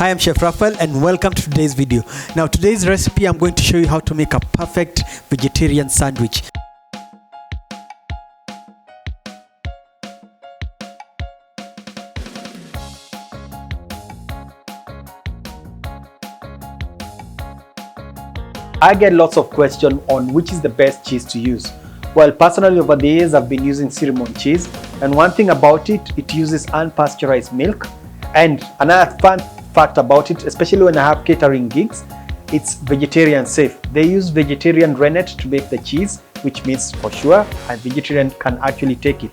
Hi, I'm Chef Raphael and welcome to today's video. Now today's recipe, I'm going to show you how to make a perfect vegetarian sandwich. I get lots of questions on which is the best cheese to use. Well, personally over the years I've been using Sirimon cheese, and one thing about it, it uses unpasteurized milk. And another fun fact about it, especially when I have catering gigs, it's vegetarian safe. They use vegetarian rennet to make the cheese, which means for sure a vegetarian can actually take it.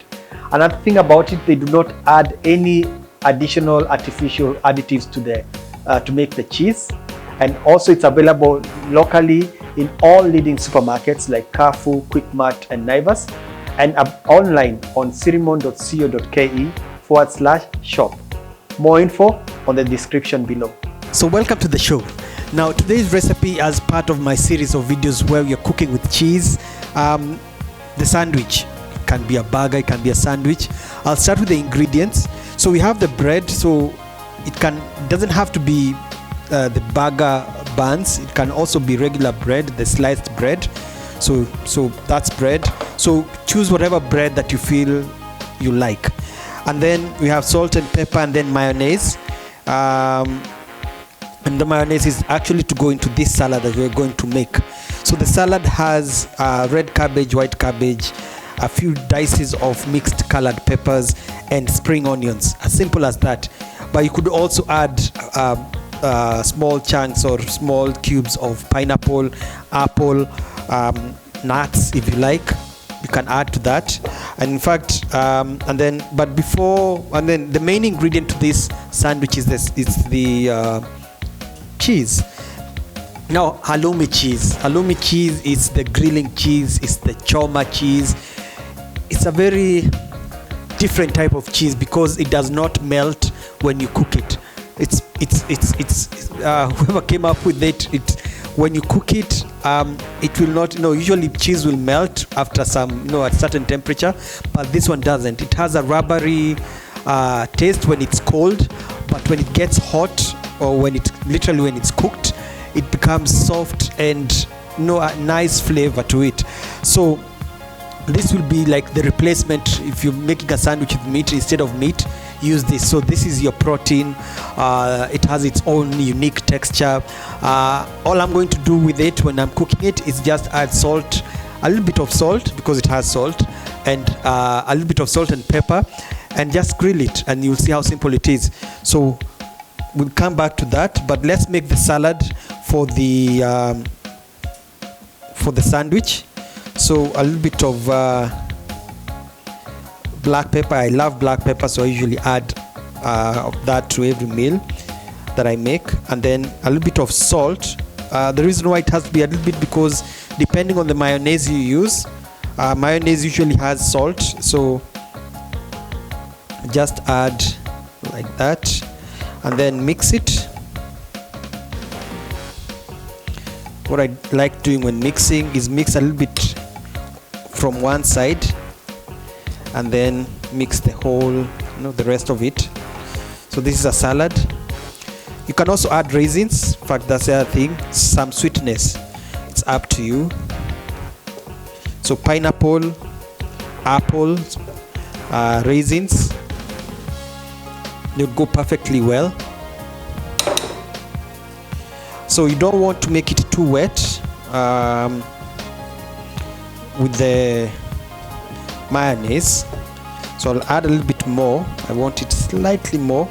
Another thing about it, they do not add any additional artificial additives to make the cheese. And also it's available locally in all leading supermarkets like Carrefour, Quickmart and Naivas, and online on sirimon.co.ke/shop. More info on the description below. So welcome to the show. Now today's recipe as part of my series of videos where we are cooking with cheese. The sandwich, it can be a burger, it can be a sandwich. I'll start with the ingredients. So we have the bread, so it doesn't have to be the burger buns. It can also be regular bread, the sliced bread. So that's bread. So choose whatever bread that you feel you like. And then we have salt and pepper, and then mayonnaise. And the mayonnaise is actually to go into this salad that we're going to make. So the salad has red cabbage, white cabbage, a few dices of mixed colored peppers, and spring onions. As simple as that. But you could also add small chunks or small cubes of pineapple, apple, nuts if you like. You can add to that. And in fact, the main ingredient to this sandwich is the cheese. Now, Halloumi cheese. Halloumi cheese is the grilling cheese, it's the choma cheese. It's a very different type of cheese because it does not melt when you cook it. It's whoever came up with it, when you cook it, it will not, usually cheese will melt after some, at certain temperature, but this one doesn't. It has a rubbery taste when it's cold, but when it gets hot, or when it's cooked, it becomes soft and a nice flavor to it. So this will be like the replacement. If you're making a sandwich with meat, instead of meat, use this. So this is your protein. It has its own unique texture. All I'm going to do with it when I'm cooking it is just add salt, a little bit of salt because it has salt, and a little bit of salt and pepper, and just grill it, and you'll see how simple it is. So we'll come back to that, but let's make the salad for the sandwich. So a little bit of black pepper. I love black pepper, so I usually add that to every meal that I make. And then a little bit of salt. The reason why it has to be a little bit, because depending on the mayonnaise you use, mayonnaise usually has salt, so just add like that and then mix it. What I like doing when mixing is mix a little bit from one side and then mix the whole, the rest of it. So this is a salad. You can also add raisins. In fact, that's the other thing, some sweetness. It's up to you. So pineapple, apples, raisins, they'll go perfectly well. So you don't want to make it too wet with the mayonnaise. So I'll add a little bit more. I want it slightly more.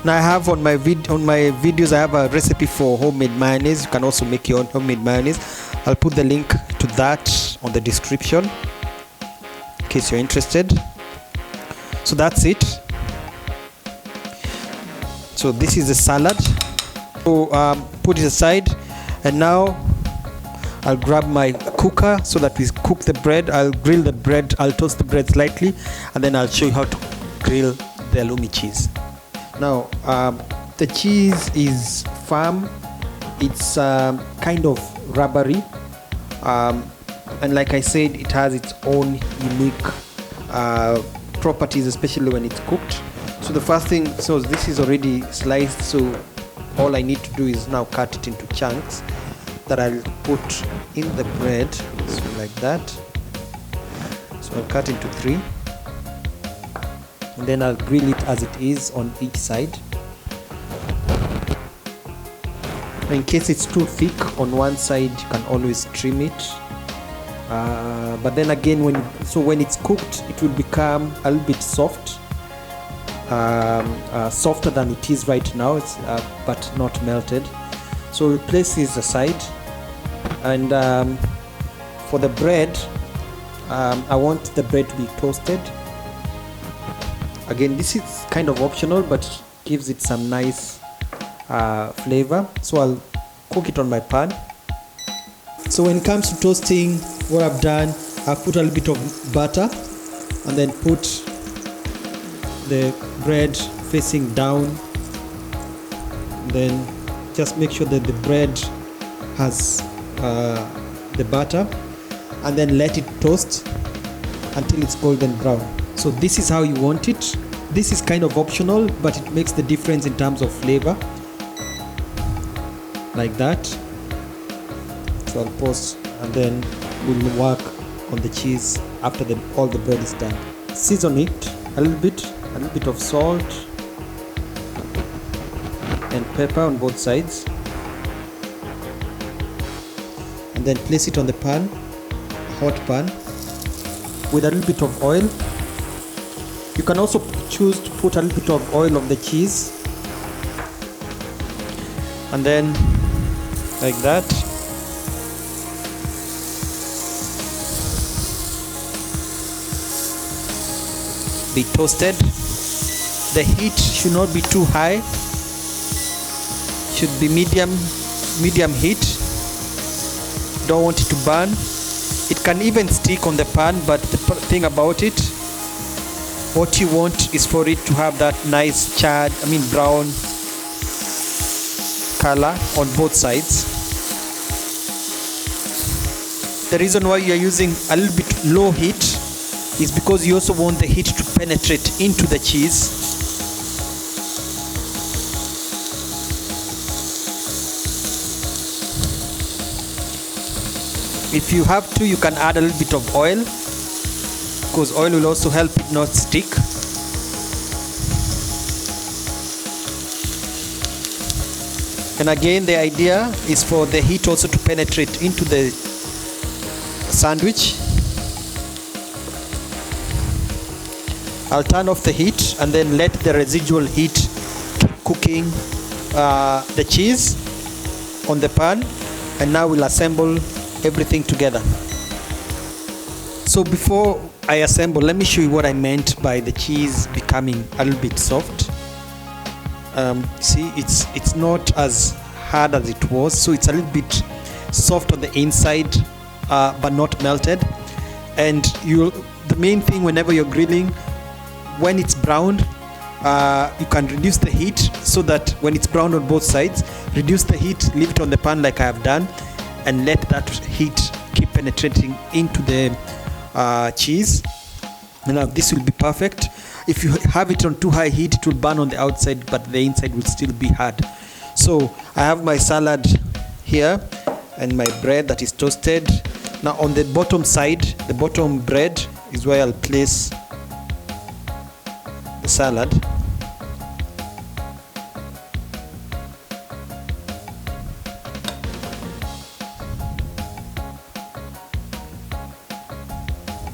Now I have on my videos, I have a recipe for homemade mayonnaise. You can also make your own homemade mayonnaise. I'll put the link to that on the description in case you're interested. So that's it. So this is the salad. So put it aside, and now I'll grab my cooker so that we cook the bread. I'll grill the bread. I'll toast the bread slightly, and then I'll show you how to grill the halloumi cheese. Now the cheese is firm. It's kind of rubbery, and like I said, it has its own unique properties, especially when it's cooked. So the first thing, so this is already sliced, so all I need to do is now cut it into chunks that I'll put in the bread, so like that. So I'll cut into 3, and then I'll grill it as it is on each side. In case it's too thick on one side, you can always trim it. But then again, when it's cooked, it will become a little bit soft, softer than it is right now, but not melted. So we'll place this aside, and for the bread, I want the bread to be toasted. Again, this is kind of optional, but gives it some nice flavor. So I'll cook it on my pan. So when it comes to toasting, what I've done, I've put a little bit of butter and then put the bread facing down. Then just make sure that the bread has the butter, and then let it toast until it's golden brown. So this is how you want it. This is kind of optional, but it makes the difference in terms of flavor. Like that. So I'll pause, and then we'll work on the cheese after all the bread is done. Season it a little bit of salt and pepper on both sides, and then place it on the pan, hot pan, with a little bit of oil. You can also choose to put a little bit of oil on the cheese, and then like that. Be toasted. The heat should not be too high, should be medium heat. Don't want it to burn. It can even stick on the pan, but the thing about it, what you want is for it to have that nice brown color on both sides. The reason why you're using a little bit low heat is because you also want the heat to penetrate into the cheese. If you have to, you can add a little bit of oil, because oil will also help it not stick. And again, the idea is for the heat also to penetrate into the sandwich. I'll turn off the heat and then let the residual heat keep cooking the cheese on the pan, and now we'll assemble everything together. So before I assemble, let me show you what I meant by the cheese becoming a little bit soft. See, it's not as hard as it was, so it's a little bit soft on the inside, but not melted. And the main thing whenever you're grilling, when it's browned, you can reduce the heat, so that when it's browned on both sides, reduce the heat, leave it on the pan like I have done, and let that heat keep penetrating into the cheese. And now this will be perfect. If you have it on too high heat, it will burn on the outside, but the inside will still be hard. So I have my salad here and my bread that is toasted. Now on the bottom side, the bottom bread is where I'll place the salad.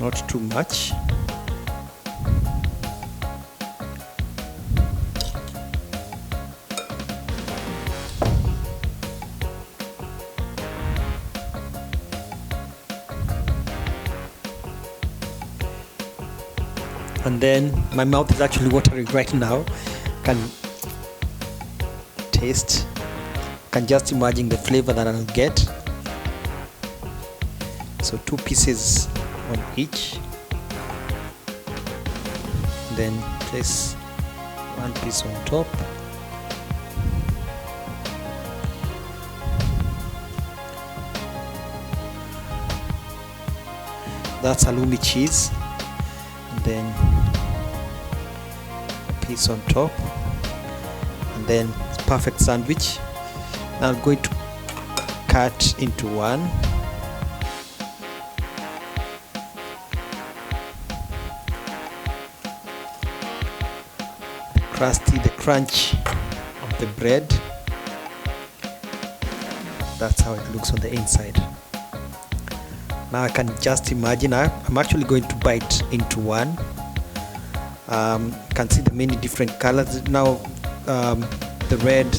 Not too much. And then my mouth is actually watering right now. Can taste, can just imagine the flavor that I'll get. So 2 pieces on each, then place 1 piece on top. That's halloumi cheese. And then this on top, and then it's perfect sandwich. Now I'm going to cut into one. The crunch of the bread. That's how it looks on the inside. Now I can just imagine I'm actually going to bite into one. You can see the many different colors now. The red,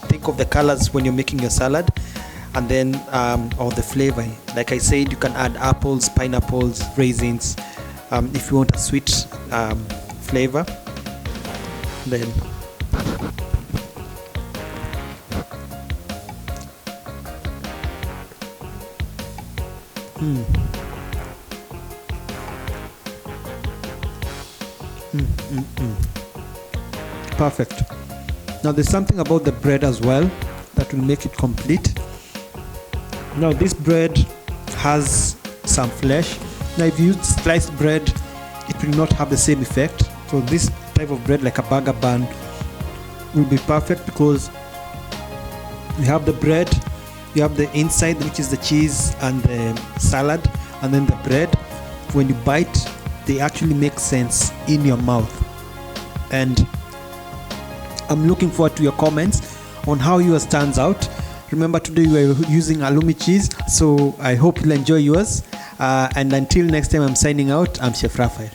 think of the colors when you're making your salad, and then or the flavor. Like I said, you can add apples, pineapples, raisins, if you want a sweet flavor. Then perfect. Now there's something about the bread as well that will make it complete. Now this bread has some flesh. Now if you use sliced bread, it will not have the same effect. So this type of bread, like a burger bun, will be perfect because you have the bread, you have the inside, which is the cheese and the salad, and then the bread. When you bite, they actually make sense in your mouth. And I'm looking forward to your comments on how yours turns out. Remember, today we are using Halloumi cheese, so I hope you'll enjoy yours. And until next time, I'm signing out. I'm Chef Raphael.